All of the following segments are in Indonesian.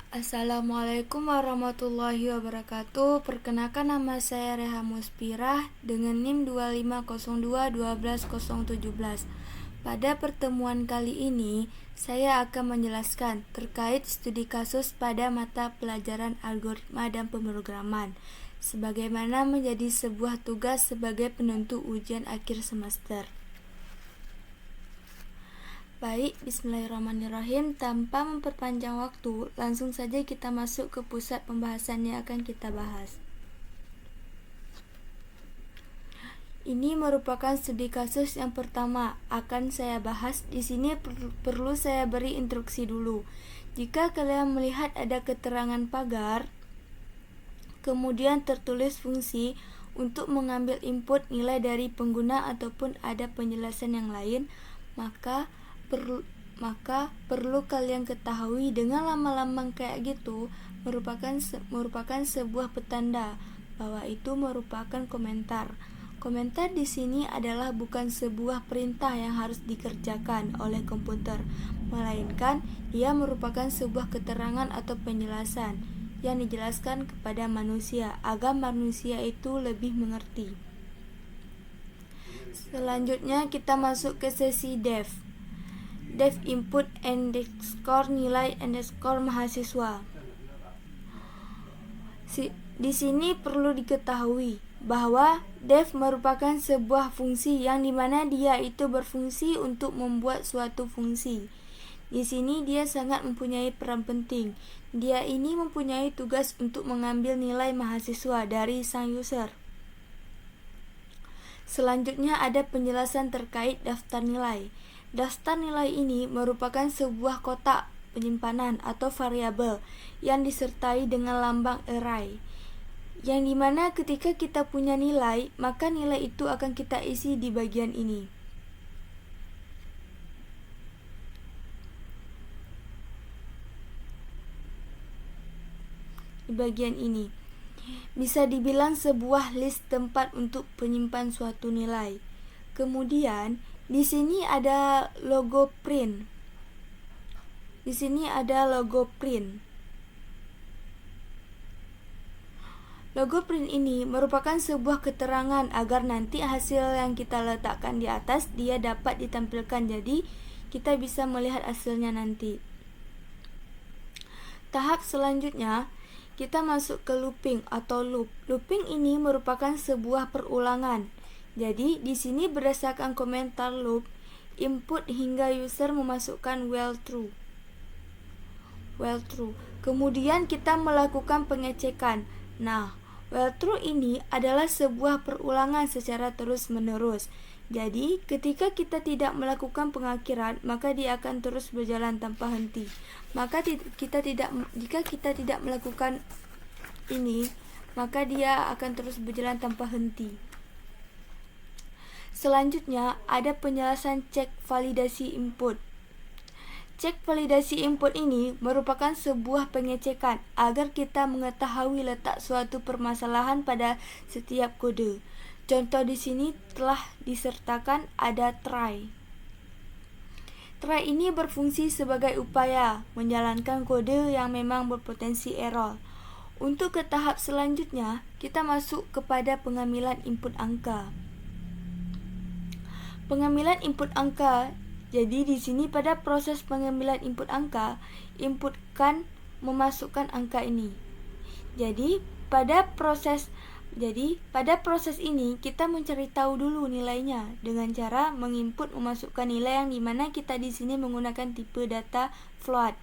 Assalamualaikum warahmatullahi wabarakatuh. Perkenalkan, nama saya Reha Muspirah dengan NIM 2502 Pada pertemuan kali ini, saya akan menjelaskan terkait studi kasus pada mata pelajaran algoritma dan pemrograman, sebagaimana menjadi sebuah tugas sebagai penentu ujian akhir semester. Baik, bismillahirrahmanirrahim. Tanpa memperpanjang waktu, langsung saja kita masuk ke pusat pembahasan yang akan kita bahas. Ini merupakan studi kasus yang pertama akan saya bahas. Di sini perlu saya beri instruksi dulu. Jika kalian melihat ada keterangan pagar, kemudian tertulis fungsi untuk mengambil input nilai dari pengguna ataupun ada penjelasan yang lain, maka perlu kalian ketahui dengan lama-lama kayak gitu merupakan sebuah petanda bahwa itu merupakan komentar. Komentar di sini adalah bukan sebuah perintah yang harus dikerjakan oleh komputer, melainkan ia merupakan sebuah keterangan atau penjelasan yang dijelaskan kepada manusia agar manusia itu lebih mengerti. Selanjutnya kita masuk ke sesi dev input underscore nilai underscore mahasiswa. Di sini perlu diketahui bahwa dev merupakan sebuah fungsi yang dimana dia itu berfungsi untuk membuat suatu fungsi. Di sini dia sangat mempunyai peran penting. Dia ini mempunyai tugas untuk mengambil nilai mahasiswa dari sang user. Selanjutnya ada penjelasan terkait daftar nilai. Daftar nilai ini merupakan sebuah kotak penyimpanan atau variabel yang disertai dengan lambang array, yang dimana ketika kita punya nilai, maka nilai itu akan kita isi di bagian ini. Di bagian ini bisa dibilang sebuah list tempat untuk penyimpan suatu nilai. Kemudian di sini ada logo print. Logo print ini merupakan sebuah keterangan agar nanti hasil yang kita letakkan di atas dia dapat ditampilkan. Jadi kita bisa melihat hasilnya nanti. Tahap selanjutnya kita masuk ke looping atau loop. Looping ini merupakan sebuah perulangan. Jadi di sini berdasarkan komentar loop, input hingga user memasukkan while true. Kemudian kita melakukan pengecekan. Nah, while true ini adalah sebuah perulangan secara terus-menerus. Jadi, ketika kita tidak melakukan pengakhiran, maka dia akan terus berjalan tanpa henti. Jika kita tidak melakukan ini, maka dia akan terus berjalan tanpa henti. Selanjutnya, ada penjelasan cek validasi input. Cek validasi input ini merupakan sebuah pengecekan agar kita mengetahui letak suatu permasalahan pada setiap kode. Contoh di sini telah disertakan ada try. Try ini berfungsi sebagai upaya menjalankan kode yang memang berpotensi error. Untuk ke tahap selanjutnya, kita masuk kepada pengambilan input angka. Pengambilan input angka. Jadi di sini pada proses pengambilan input angka, input kan memasukkan angka ini. Jadi pada proses ini kita mencari tahu dulu nilainya dengan cara menginput memasukkan nilai yang dimana kita di sini menggunakan tipe data float.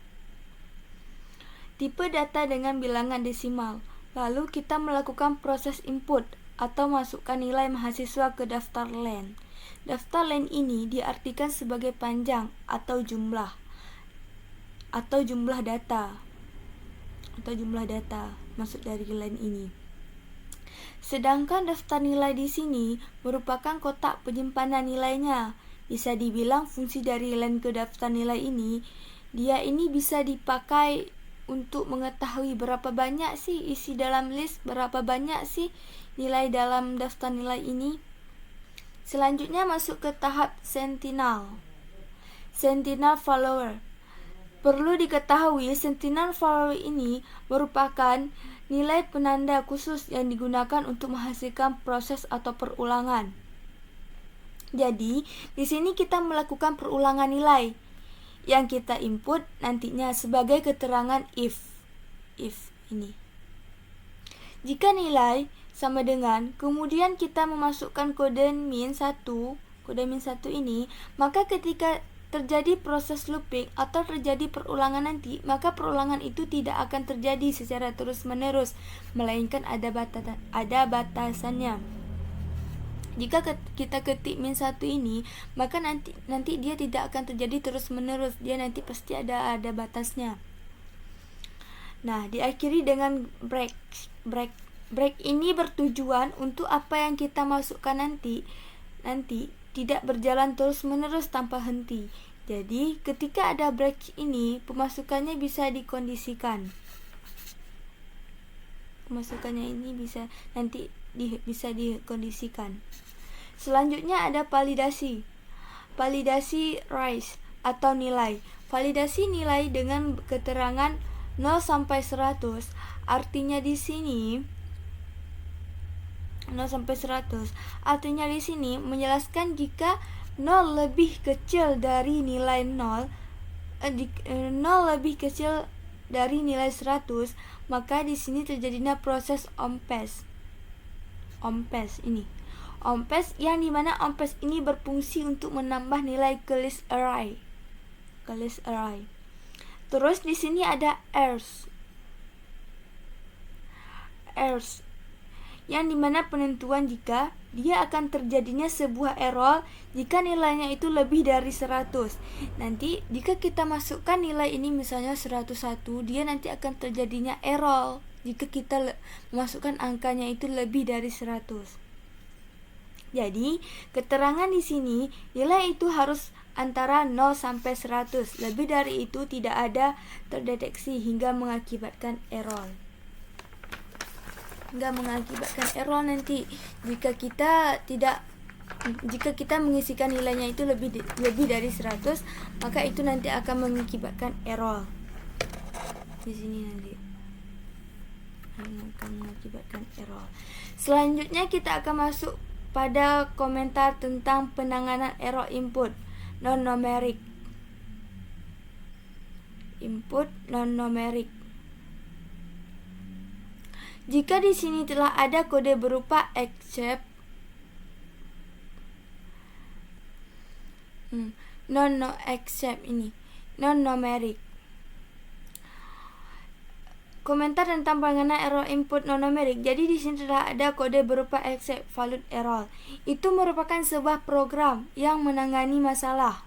Tipe data dengan bilangan desimal. Lalu kita melakukan proses input atau masukkan nilai mahasiswa ke daftar len. Daftar len ini diartikan sebagai panjang atau jumlah data masuk dari len ini. Sedangkan daftar nilai di sini merupakan kotak penyimpanan nilainya. Bisa dibilang fungsi dari len ke daftar nilai ini, dia ini bisa dipakai untuk mengetahui berapa banyak sih isi dalam list, berapa banyak sih nilai dalam daftar nilai ini. Selanjutnya masuk ke tahap sentinel follower. Perlu diketahui, sentinel value ini merupakan nilai penanda khusus yang digunakan untuk menghasilkan proses atau perulangan. Jadi, di sini kita melakukan perulangan nilai yang kita input nantinya sebagai keterangan if ini. Jika nilai sama dengan, kemudian kita memasukkan kode min 1 ini, maka ketika terjadi proses looping atau terjadi perulangan nanti, maka perulangan itu tidak akan terjadi secara terus-menerus, melainkan ada batasannya. Jika kita ketik min 1 ini, maka nanti dia tidak akan terjadi terus-menerus, dia nanti pasti ada batasnya. Nah, diakhiri dengan break. Break ini bertujuan untuk apa yang kita masukkan nanti tidak berjalan terus-menerus tanpa henti. Jadi, ketika ada break ini, pemasukannya bisa dikondisikan. Pemasukannya ini bisa dikondisikan. Selanjutnya ada validasi. Validasi rise atau nilai. Validasi nilai dengan keterangan 0 sampai 100. Artinya di sini 0 sampai 100. Artinya di sini menjelaskan jika 0 lebih kecil dari nilai 0 lebih kecil dari nilai 100, maka di sini terjadinya proses OMPES ini. OMPES yang dimana OMPES ini berfungsi untuk menambah nilai ke list array. Terus di sini ada errors yang dimana penentuan jika dia akan terjadinya sebuah error jika nilainya itu lebih dari 100. Nanti jika kita masukkan nilai ini misalnya 101, dia nanti akan terjadinya error jika kita memasukkan angkanya itu lebih dari 100. Jadi, keterangan di sini nilai itu harus antara 0 sampai 100. Lebih dari itu tidak ada terdeteksi hingga mengakibatkan error. Nanti jika kita mengisikan nilainya itu lebih dari 100, maka itu nanti akan mengakibatkan error. Di sini nanti akan mengakibatkan error. Selanjutnya kita akan masuk pada komentar tentang penanganan error input non-numeric. Jika di sini telah ada kode berupa except non-numeric. Komentar tentang penanganan error input non-numeric. Jadi di sini telah ada kode berupa except value error. Itu merupakan sebuah program yang menangani masalah.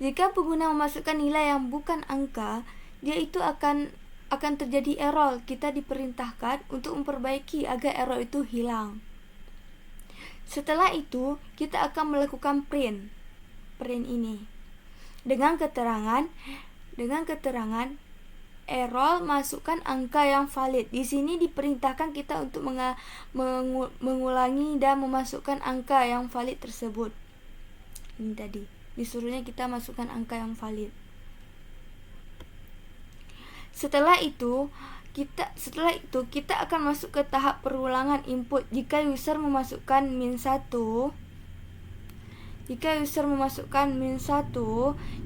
Jika pengguna memasukkan nilai yang bukan angka, dia itu akan terjadi error. Kita diperintahkan untuk memperbaiki agar error itu hilang. Setelah itu, kita akan melakukan print ini dengan keterangan error masukkan angka yang valid. Di sini diperintahkan kita untuk mengulangi dan memasukkan angka yang valid tersebut. Ini tadi disuruhnya kita masukkan angka yang valid. Setelah itu kita akan masuk ke tahap perulangan input. Jika user memasukkan min 1,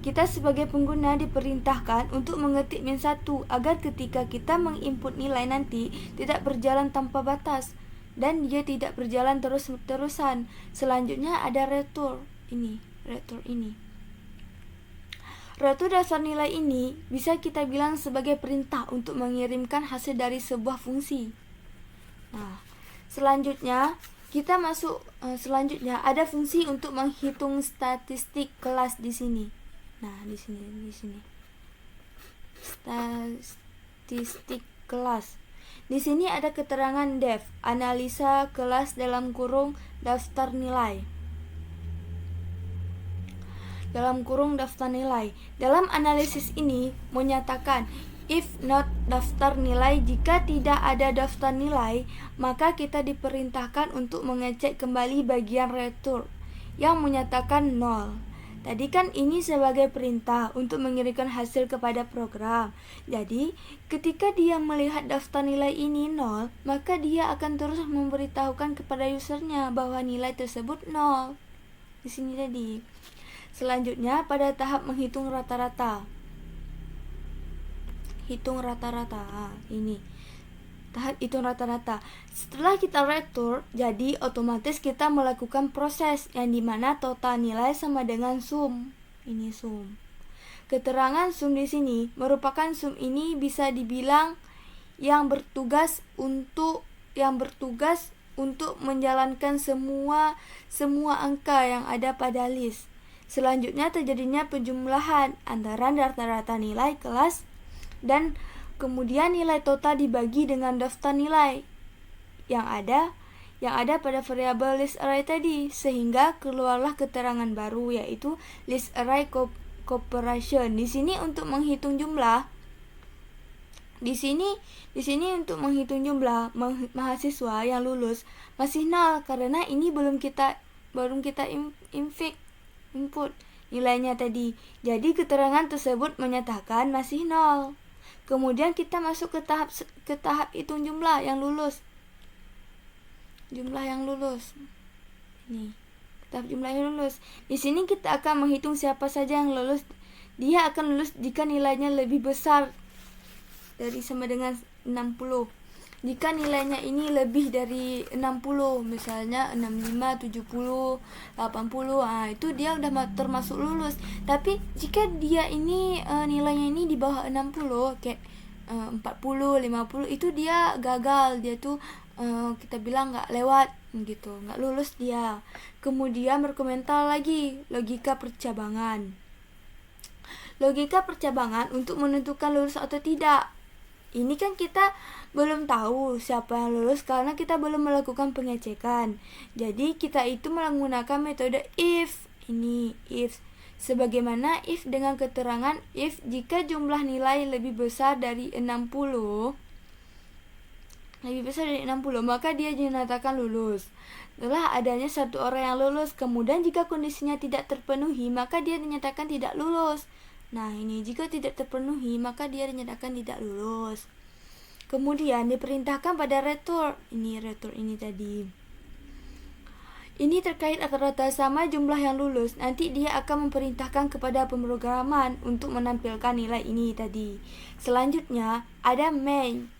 kita sebagai pengguna diperintahkan untuk mengetik min 1 agar ketika kita menginput nilai nanti tidak berjalan tanpa batas dan dia tidak berjalan terus-terusan. Selanjutnya ada return ini. Return dasar nilai ini bisa kita bilang sebagai perintah untuk mengirimkan hasil dari sebuah fungsi. Nah, selanjutnya ada fungsi untuk menghitung statistik kelas di sini. Nah, di sini. Statistik kelas. Di sini ada keterangan def, analisa kelas dalam kurung daftar nilai. Dalam analisis ini menyatakan if not daftar nilai, jika tidak ada daftar nilai, maka kita diperintahkan untuk mengecek kembali bagian return yang menyatakan 0. Tadi kan ini sebagai perintah untuk mengirimkan hasil kepada program. Jadi, ketika dia melihat daftar nilai ini 0, maka dia akan terus memberitahukan kepada usernya bahwa nilai tersebut 0. Di sini tadi. Selanjutnya, pada tahap menghitung rata-rata. Hitung rata-rata. Ini. Tahap hitung rata-rata. Setelah kita return, jadi otomatis kita melakukan proses yang dimana total nilai sama dengan sum. Ini sum. Keterangan sum di sini merupakan sum ini bisa dibilang yang bertugas untuk menjalankan semua angka yang ada pada list. Selanjutnya terjadinya penjumlahan antara rata-rata nilai kelas dan kemudian nilai total dibagi dengan daftar nilai yang ada pada variabel list array tadi, sehingga keluarlah keterangan baru yaitu list array cooperation. Di sini untuk menghitung jumlah untuk menghitung jumlah mahasiswa yang lulus masih 0 karena ini belum kita input nilainya tadi. Jadi keterangan tersebut menyatakan masih 0. Kemudian kita masuk ke tahap hitung jumlah yang lulus. Nih, tahap jumlah yang lulus. Di sini kita akan menghitung siapa saja yang lulus. Dia akan lulus jika nilainya lebih besar dari sama dengan 60. Jika nilainya ini lebih dari 60, misalnya 65, 70, 80, itu dia udah termasuk lulus. Tapi jika dia ini nilainya ini di bawah 60, kayak 40, 50, itu dia gagal. Dia tuh kita bilang nggak lewat gitu, nggak lulus dia. Kemudian berkomentar lagi logika percabangan. Logika percabangan untuk menentukan lulus atau tidak. Ini kan kita belum tahu siapa yang lulus karena kita belum melakukan pengecekan. Jadi kita itu menggunakan metode if. Ini if. Sebagaimana if dengan keterangan if jika jumlah nilai lebih besar dari 60, maka dia dinyatakan lulus. Setelah adanya satu orang yang lulus, kemudian jika kondisinya tidak terpenuhi, maka dia dinyatakan tidak lulus. Nah, ini jika tidak terpenuhi, maka dia dinyatakan tidak lulus. Kemudian diperintahkan pada return. Ini tadi. Ini terkait rata-rata sama jumlah yang lulus. Nanti dia akan memerintahkan kepada pemrograman untuk menampilkan nilai ini tadi. Selanjutnya ada main.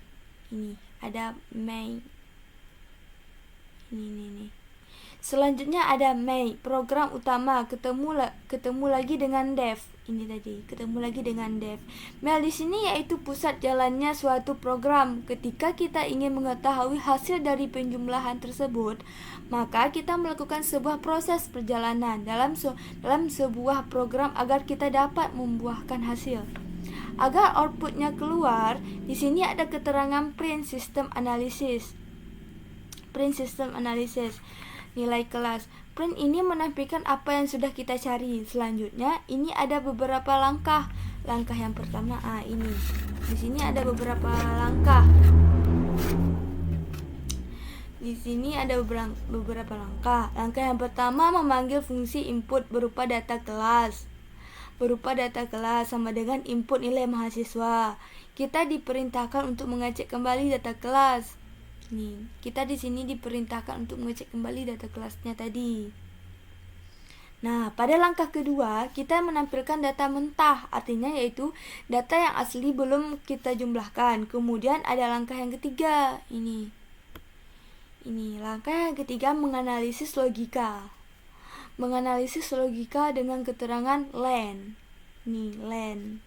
Ini ada main. Ini. Selanjutnya ada main, program utama, ketemu lagi dengan dev. Ini tadi, ketemu lagi dengan dev. Main di sini yaitu pusat jalannya suatu program. Ketika kita ingin mengetahui hasil dari penjumlahan tersebut, maka kita melakukan sebuah proses perjalanan dalam sebuah program agar kita dapat membuahkan hasil. Agar outputnya keluar, di sini ada keterangan print system analysis. Nilai kelas. Print ini menampilkan apa yang sudah kita cari. Selanjutnya, ini ada beberapa langkah. Langkah yang pertama, ini. Di sini ada beberapa langkah. Di sini ada beberapa langkah. Langkah yang pertama memanggil fungsi input berupa data kelas. Sama dengan input nilai mahasiswa. Kita diperintahkan untuk mengecek kembali data kelas. Nih, kita di sini diperintahkan untuk mengecek kembali data kelasnya tadi. Nah, pada langkah kedua, kita menampilkan data mentah, artinya yaitu data yang asli belum kita jumlahkan. Kemudian ada langkah yang ketiga, ini langkah yang ketiga menganalisis logika. Dengan keterangan len. Len.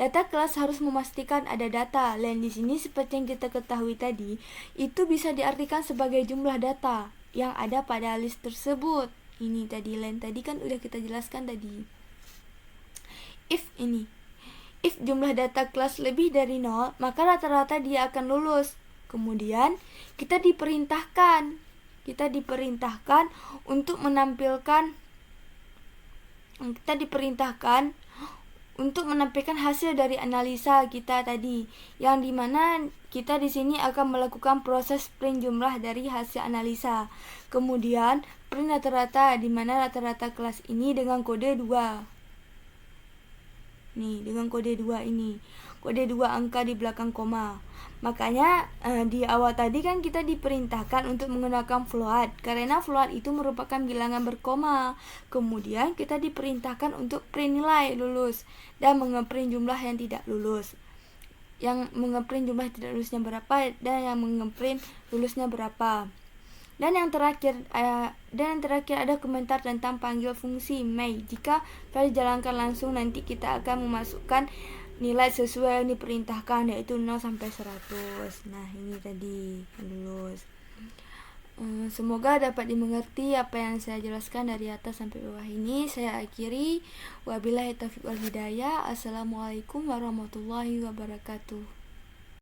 Data kelas harus memastikan ada data. Len di sini seperti yang kita ketahui tadi, itu bisa diartikan sebagai jumlah data yang ada pada list tersebut. Ini tadi len tadi kan udah kita jelaskan tadi. If jumlah data kelas lebih dari 0, maka rata-rata dia akan lulus. Kemudian kita diperintahkan untuk menampilkan hasil dari analisa kita tadi, yang dimana kita di sini akan melakukan proses print jumlah dari hasil analisa. Kemudian print rata-rata, dimana rata-rata kelas ini dengan kode 2. Nih, dengan kode 2 ini. Kode 2 angka di belakang koma. Makanya di awal tadi kan kita diperintahkan untuk menggunakan float, karena float itu merupakan bilangan berkoma. Kemudian kita diperintahkan untuk print nilai lulus dan mengeprint jumlah yang tidak lulus. Yang mengeprint jumlah tidak lulusnya berapa dan yang mengeprint lulusnya berapa. Dan yang terakhir ada komentar tentang panggil fungsi may. Jika telah dijalankan langsung, nanti kita akan memasukkan nilai sesuai yang diperintahkan, yaitu 0 sampai 100. Nah, ini tadi lulus. Semoga dapat dimengerti apa yang saya jelaskan dari atas sampai bawah ini. Saya akhiri. Wabillahi taufiq wal hidayah. Assalamualaikum warahmatullahi wabarakatuh.